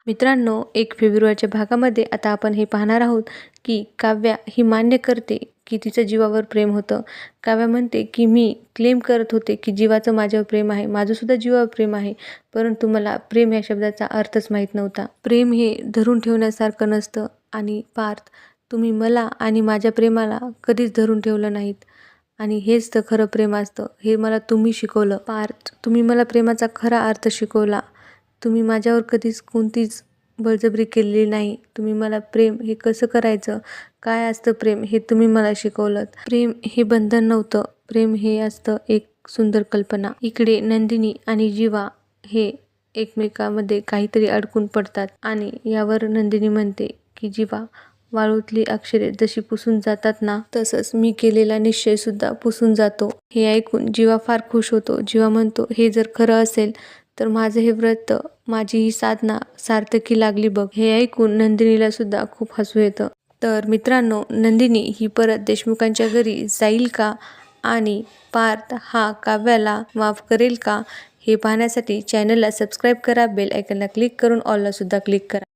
मित्रांनो, 1 फेब्रुवारीच्या भागामध्ये आता आपण हे पाहणार आहोत की काव्या ही मान्य करते की तिचं जीवावर प्रेम होतं. काव्या म्हणते की मी क्लेम करत होते की जीवाचं माझ्यावर प्रेम आहे, माझंसुद्धा जीवावर प्रेम आहे, परंतु मला प्रेम या शब्दाचा अर्थच माहीत नव्हता. प्रेम हे धरून ठेवण्यासारखं नसतं आणि पार्थ, तुम्ही मला आणि माझ्या प्रेमाला कधीच धरून ठेवलं नाहीत आणि हेच तर खरं प्रेम असतं, हे मला तुम्ही शिकवलं. पार्थ, तुम्ही मला प्रेमाचा खरा अर्थ शिकवला. तुम्ही माझ्यावर कधीच कोणतीच बळजबरी केलेली नाही. तुम्ही मला प्रेम हे कसं करायचं, काय असतं प्रेम, हे तुम्ही मला शिकवलंत. प्रेम हे बंधन नव्हतं, प्रेम हे असतं एक सुंदर कल्पना. इकडे नंदिनी आणि जीवा हे एकमेकांमध्ये काहीतरी अडकून पडतात आणि यावर नंदिनी म्हणते की जीवा, वाळूतली अक्षरे जशी पुसून जातात ना, तसंच मी केलेला निश्चयसुद्धा पुसून जातो. हे ऐकून जीवा फार खुश होतो. जीवा म्हणतो, हे जर खरं असेल तर माझं हे व्रत, माझी ही साधना सार्थकी लागली बघ. हे ऐकून नंदिनीला सुद्धा खूप हसू येतं. तर मित्रांनो, नंदिनी ही परत देशमुखांच्या घरी जाईल का आणि पार्थ हा काव्याला माफ करेल का, हे पाहण्यासाठी चॅनलला सबस्क्राईब करा, बेल आयकॉनला क्लिक करून ऑलला सुद्धा क्लिक करा.